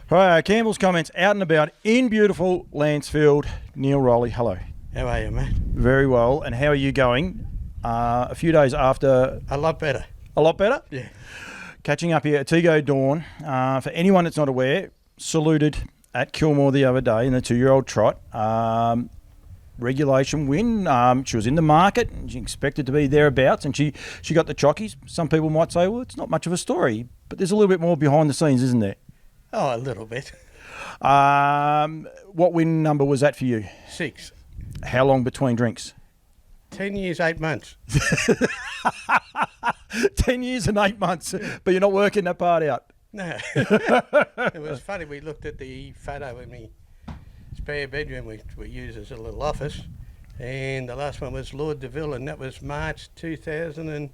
Right, Campbell's comments out and about in beautiful Lancefield. Neil Rowley, hello. How are you, mate? Very well. And how are you going? A few days after... A lot better. A lot better? Yeah. Catching up here at Teego Dawn. For anyone that's not aware, saluted at Kilmore the other day in the 2-year-old trot. Regulation win. She was in the market and she expected to be thereabouts, and she got the chockies. Some people might say, well, it's not much of a story, but there's a little bit more behind the scenes, isn't there? Oh, a little bit. What win number was that for you? 6. How long between drinks? 10 years, 8 months. 10 years and 8 months, but you're not working that part out. No. It was funny. We looked at the photo in my spare bedroom we use as a little office, and the last one was Lord Deville, and that was March 2011,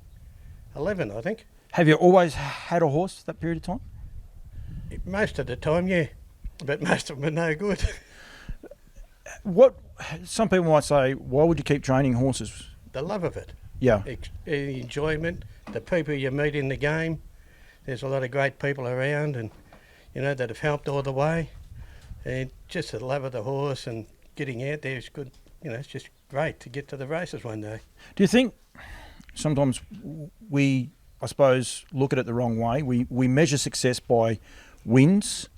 I think. Have you always had a horse that period of time? Most of the time, yeah, but most of them are no good. Some people might say, why would you keep training horses? The love of it. Yeah. The enjoyment, the people you meet in the game. There's a lot of great people around, and that have helped all the way. And just the love of the horse and getting out there is good. It's just great to get to the races one day. Do you think sometimes we, I suppose, look at it the wrong way? We measure success by wins,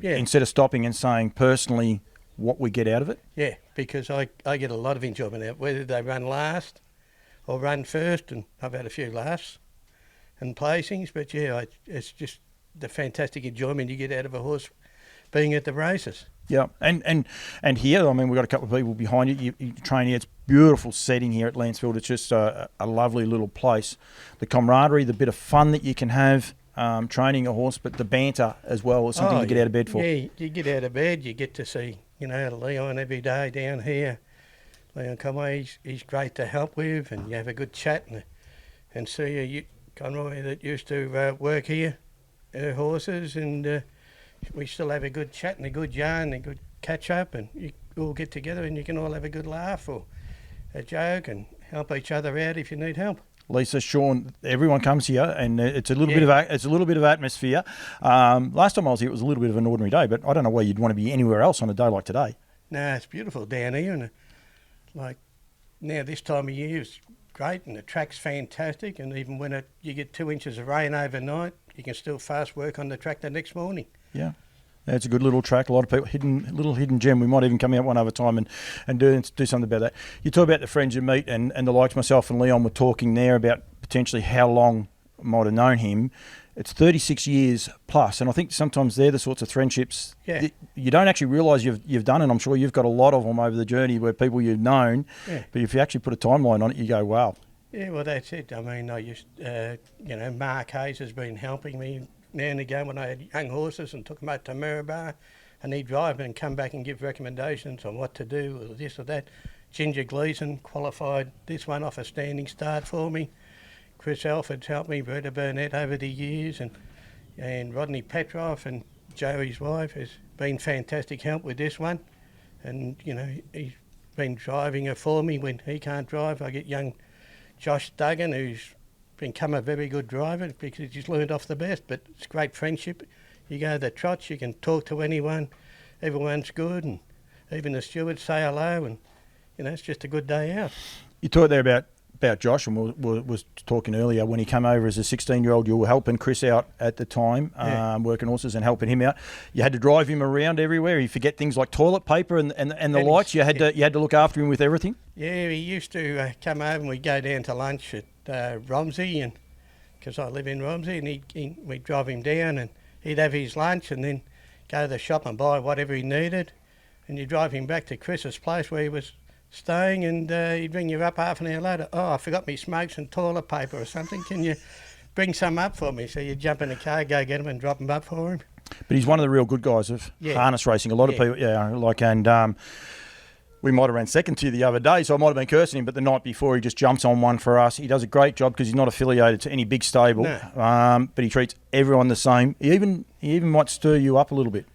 instead of stopping and saying personally what we get out of it? Yeah, because I get a lot of enjoyment out of it, whether they run last or run first, and I've had a few lasts and placings, but it's just the fantastic enjoyment you get out of a horse being at the races. Yeah, and here, I mean, we've got a couple of people behind you. You train here. It's beautiful setting here at Lancefield. It's just a lovely little place. The camaraderie, the bit of fun that you can have training a horse, but the banter as well is something you get out of bed for. Yeah, you get out of bed, you get to see, Leon every day down here. Leon Conway, he's great to help with, and you have a good chat and see Conroy that used to work here, horses, and we still have a good chat and a good yarn and a good catch up, and you all get together and you can all have a good laugh or a joke and help each other out if you need help. Lisa, Sean, everyone comes here, and it's a little bit of atmosphere. Last time I was here, it was a little bit of an ordinary day, but I don't know where you'd want to be anywhere else on a day like today. No, it's beautiful down here, and like now this time of year is great, and the track's fantastic, and even when you get 2 inches of rain overnight, you can still fast work on the track the next morning. Yeah. It's a good little track. A lot of people, little hidden gem. We might even come out one other time and do something about that. You talk about the friends you meet, and the likes. Myself and Leon were talking there about potentially how long I might have known him. It's 36 years plus, and I think sometimes they're the sorts of friendships that you don't actually realise you've done, and I'm sure you've got a lot of them over the journey where people you've known. Yeah. But if you actually put a timeline on it, you go, wow. Yeah, well, that's it. I mean, I used, Mark Hayes has been helping me now and again when I had young horses and took them out to Maryborough, and he'd drive and come back and give recommendations on what to do or this or that. Ginger Gleason qualified this one off a standing start for me. Chris Alford's helped me, Berta Burnett over the years, and Rodney Petroff and Joey's wife has been fantastic help with this one. And, he's been driving her for me when he can't drive. I get young Josh Duggan, who's become a very good driver because he's learned off the best, but it's great friendship. You go to the trots, you can talk to anyone, everyone's good, and even the stewards say hello, and it's just a good day out. You talked there about Josh, and we was talking earlier when he came over as a 16-year-old. You were helping Chris out at the time, working horses and helping him out. You had to drive him around everywhere. You forget things like toilet paper and the lights. You had to look after him with everything. Yeah, he used to come over and we'd go down to lunch at Romsey, and because I live in Romsey, and we'd drive him down, and he'd have his lunch and then go to the shop and buy whatever he needed, and you drive him back to Chris's place where he was staying, and he'd ring you up half an hour later. Oh, I forgot me smokes and toilet paper or something. Can you bring some up for me? So you jump in the car, go get them and drop them up for him. But he's one of the real good guys of harness racing. A lot of people, we might have ran second to you the other day, so I might have been cursing him, but the night before he just jumps on one for us. He does a great job because he's not affiliated to any big stable, but he treats everyone the same. He even might stir you up a little bit.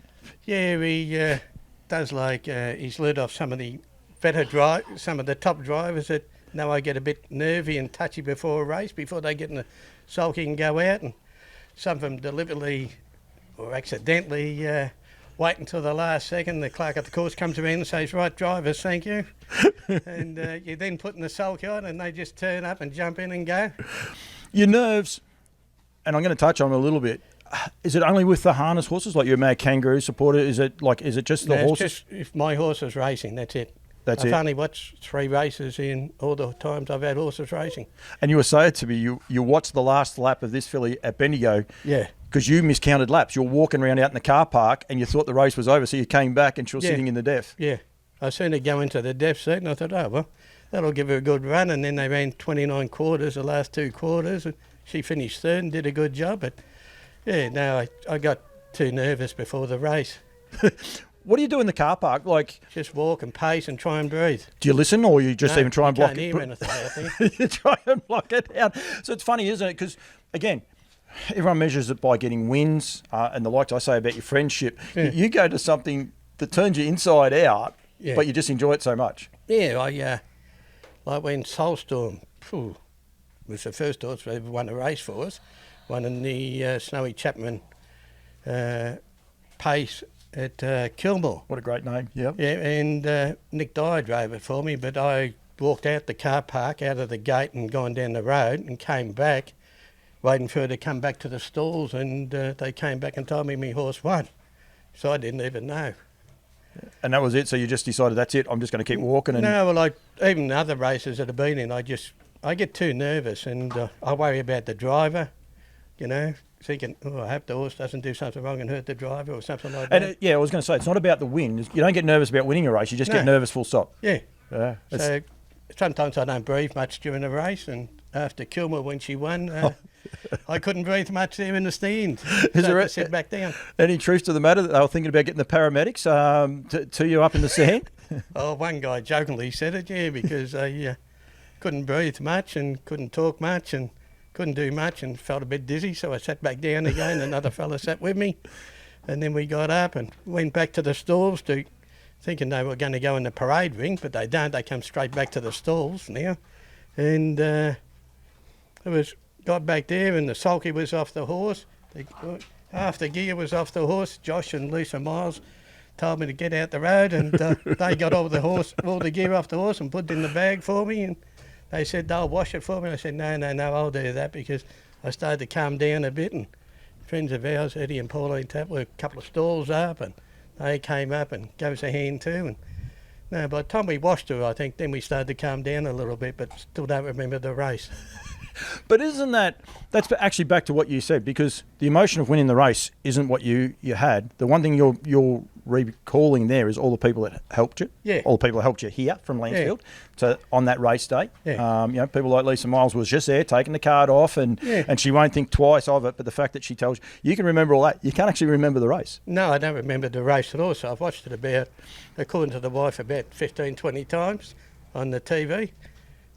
Yeah, he does he's learned off some of the some of the top drivers that know I get a bit nervy and touchy before a race, before they get in the sulky and go out, and some of them deliberately or accidentally wait until the last second. The clerk at the course comes around and says, right, drivers, thank you. And you then put in the sulky on and they just turn up and jump in and go. Your nerves, and I'm going to touch on it a little bit. Is it only with the harness horses, like your mad kangaroo supporter? Is it just the horses? Just if my horse is racing, that's it. I've only watched 3 races in all the times I've had horses racing. And you were saying to me, you watched the last lap of this filly at Bendigo. Yeah. Because you miscounted laps. You're walking around out in the car park and you thought the race was over, so you came back and she was sitting in the def. Yeah. I seen her go into the def seat and I thought, oh, well, that'll give her a good run. And then they ran 29 quarters, the last 2 quarters. And she finished third and did a good job. But, yeah, no, I got too nervous before the race. What do you do in the car park? Like, just walk and pace and try and breathe. Do you listen, or you just even try and block it? You can't hear anything, I think. You try and block it out. So it's funny, isn't it? Because, again, everyone measures it by getting wins and the likes I say about your friendship. Yeah. You go to something that turns you inside out, but you just enjoy it so much. Yeah, like when Soulstorm was the first horse that ever won a race for us, won in the Snowy Chapman pace at Kilmore. What a great name, yeah. Yeah, and Nick Dyer drove it for me, but I walked out the car park, out of the gate and gone down the road and came back, waiting for her to come back to the stalls, and they came back and told me my horse won. So I didn't even know. And that was it? So you just decided, that's it, I'm just going to keep walking? And No, well, even other races that I've been in, I get too nervous and I worry about the driver, thinking, I hope the horse doesn't do something wrong and hurt the driver or something like that. And I was going to say, it's not about the win. You don't get nervous about winning a race, you just get nervous full stop. Yeah. Yeah. So sometimes I don't breathe much during a race, and after Kilmore when she won, I couldn't breathe much there in the stand. To sit back down. Any truth to the matter that they were thinking about getting the paramedics to you up in the stand? Oh, one guy jokingly said it, because I couldn't breathe much and couldn't talk much and couldn't do much and felt a bit dizzy, so I sat back down again. Another fella sat with me, and then we got up and went back to the stalls thinking they were going to go in the parade ring, but they don't. They come straight back to the stalls now. And got back there and the sulky was off the horse. Half the gear was off the horse. Josh and Lisa Miles told me to get out the road, and they got all the gear off the horse and put it in the bag for me. And they said they'll wash it for me. I said, no, I'll do that, because I started to calm down a bit. And friends of ours, Eddie and Pauline Tapp, were a couple of stalls up, and they came up and gave us a hand too. And no, by the time we washed her, I think then we started to calm down a little bit, but still don't remember the race. But isn't that's actually back to what you said, because the emotion of winning the race isn't what you had. The one thing you're recalling there is all the people that helped you. Yeah. All the people that helped you here from Lansfield. Yeah. So on that race day, people like Lisa Miles was just there taking the card off, and she won't think twice of it. But the fact that she tells you can remember all that, you can't actually remember the race. No, I don't remember the race at all. So I've watched it about, according to the wife, about 15, 20 times on the TV.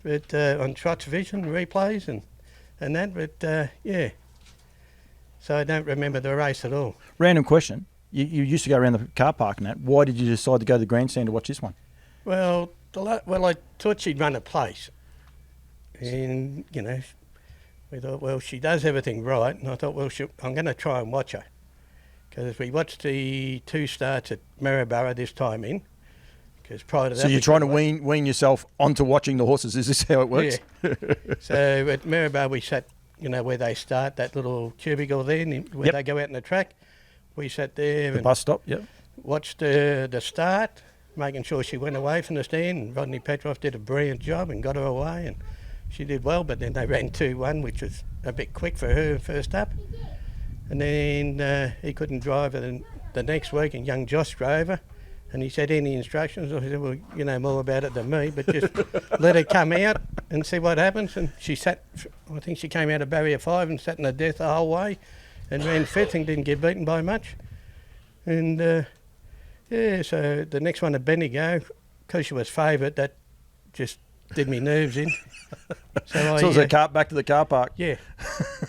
But on Trot's Vision replays and that, but so I don't remember the race at all. Random question: you used to go around the car park and that. Why did you decide to go to the grandstand to watch this one? Well, I thought she'd run a place, and we thought, well, she does everything right, and I thought, well, I'm going to try and watch her, because we watched the 2 starts at Maryborough this time in. Prior to that, so you're trying to wean yourself onto watching the horses. Is this how it works? Yeah. So at Maryborough we sat, where they start, that little cubicle there, where they go out in the track. We sat there. The bus stop, yep. Watched the start, making sure she went away from the stand. And Rodney Petroff did a brilliant job and got her away, and she did well. But then they ran 2-1, which was a bit quick for her first up. And then he couldn't drive her. And the next week, and young Josh drove her. And he said, any instructions? I said, well, you know more about it than me, but just let her come out and see what happens. And she sat, I think she came out of barrier 5 and sat in the death the whole way and ran 5th and didn't get beaten by much. And, so the next one at Bendigo, because she was favourite, that just did me nerves in. So it was back to the car park. Yeah.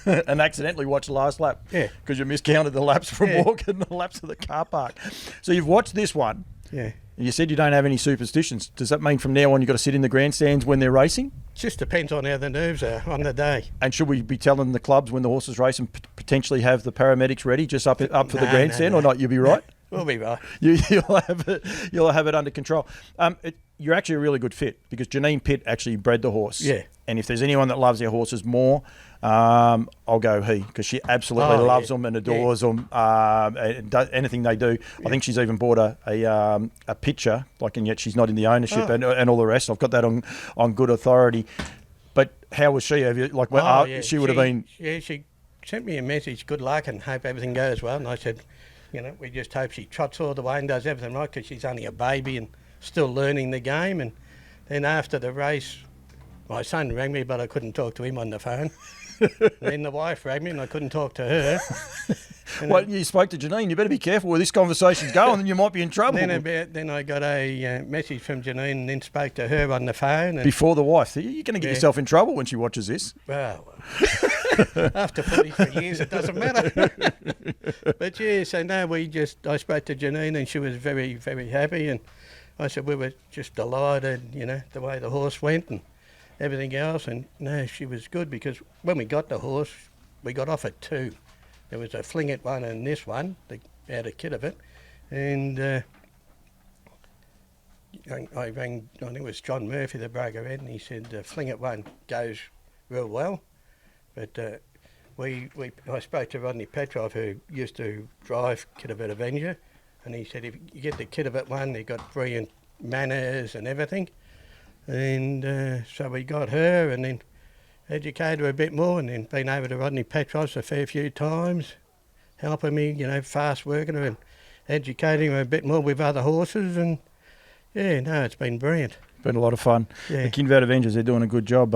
And accidentally watched the last lap. Yeah. Because you miscounted the laps from walking the laps of the car park. So you've watched this one. Yeah. And you said you don't have any superstitions. Does that mean from now on you've got to sit in the grandstands when they're racing? just depends on how the nerves are on the day. And should we be telling the clubs when the horses race and potentially have the paramedics ready just up for the grandstand or not? You'll be right. We'll be right. You'll have it under control. You're actually a really good fit because Janine Pitt actually bred the horse. Yeah. And if there's anyone that loves their horses more, I'll go he, because she absolutely loves them and adores them. And anything they do. I think she's even bought a picture, and yet she's not in the ownership and all the rest. I've got that on good authority. But how was she? Have you she would have been? Yeah, she sent me a message. Good luck and hope everything goes well. And I said, we just hope she trots all the way and does everything right because she's only a baby and still learning the game. And then after the race, my son rang me, but I couldn't talk to him on the phone. Then the wife rang me and I couldn't talk to her. Well, you spoke to Janine. You better be careful where this conversation's going and you might be in trouble. Then I got a message from Janine and then spoke to her on the phone. And before the wife. You're going to get yourself in trouble when she watches this. Well, after 43 years, it doesn't matter. But yeah, so no, I spoke to Janine and she was very, very happy. And I said we were just delighted, the way the horse went and everything else. And no, she was good because when we got the horse, we got off at 2. There was a fling it one and this one. They had a kid of it. And I rang, I think it was John Murphy, the broker, and he said the fling it one goes real well. But I spoke to Rodney Petrov, who used to drive Kidabit Avenger, and he said if you get the Kidabit one, they've got brilliant manners and everything. And so we got her and then educated her a bit more and then been over to Rodney Petrov's a fair few times, helping me, fast working her and educating her a bit more with other horses. And yeah, no, it's been brilliant. Been a lot of fun. Yeah. The Kidabit Avengers, they're doing a good job.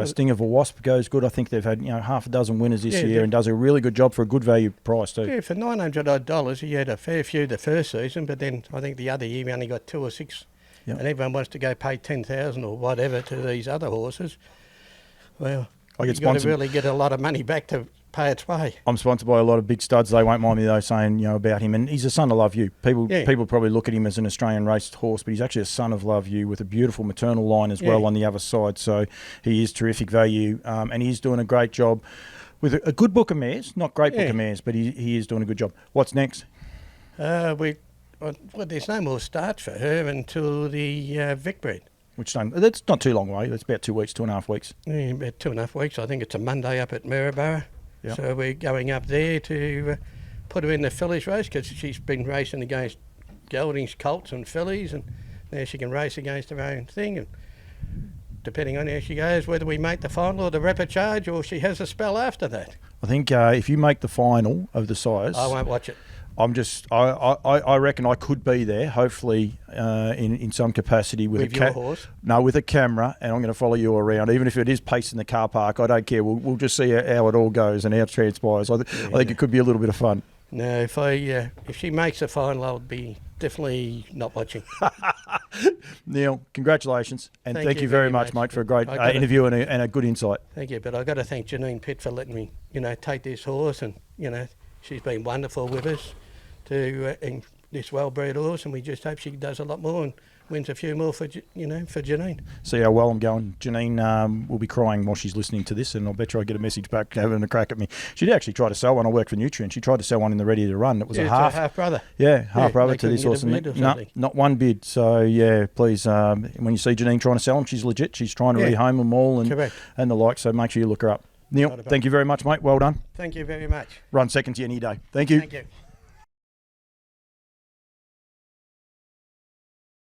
Sting of a Wasp goes good. I think they've had half a dozen winners this year and does a really good job for a good value price too. Yeah, for $900 odd, he had a fair few the first season, but then I think the other year we only got 2 or 6. Yep. And everyone wants to go pay $10,000 or whatever to these other horses. Well, you've got to really get a lot of money back to pay its way. I'm sponsored by a lot of big studs. They won't mind me though saying about him, and he's a son of Love You. People probably look at him as an Australian raced horse, but he's actually a son of Love You with a beautiful maternal line as well on the other side. So he is terrific value, and he's doing a great job with a good book of mares. Not great book of mares, but he is doing a good job. What's next? There's no more starts for her until the Vic breed. Which time? That's not too long away. That's about 2 weeks, 2.5 weeks. Yeah, about 2.5 weeks. I think it's a Monday up at Maryborough. Yep. So we're going up there to put her in the fillies race because she's been racing against geldings, colts and fillies, and now she can race against her own thing. And depending on how she goes, whether we make the final or the repechage or she has a spell after that. I think if you make the final of the size... I won't watch it. I reckon I could be there, hopefully in some capacity with your horse. No, with a camera, and I'm going to follow you around, even if it is pacing the car park. I don't care. We'll just see how it all goes and how it transpires. I think it could be a little bit of fun. No, if she makes the final, I'll be definitely not watching. Neil, congratulations, and thank you very much, mate, for a great interview and a good insight. Thank you, but I've got to thank Janine Pitt for letting me, take this horse, and she's been wonderful with us to this well-bred horse, and we just hope she does a lot more and wins a few more for Janine. See how well I'm going. Janine will be crying while she's listening to this, and I'll bet you I get a message back having a crack at me. She did actually try to sell one. I work for Nutrient. She tried to sell one in the Ready to Run. It was a half brother. Yeah, half brother to this horse. No, not one bid. So yeah, please, when you see Janine trying to sell them, she's legit. She's trying to rehome them all and the like. So make sure you look her up. Neil, thank you very much, mate. Well done. Thank you very much. Run seconds any day. Thank you. Thank you.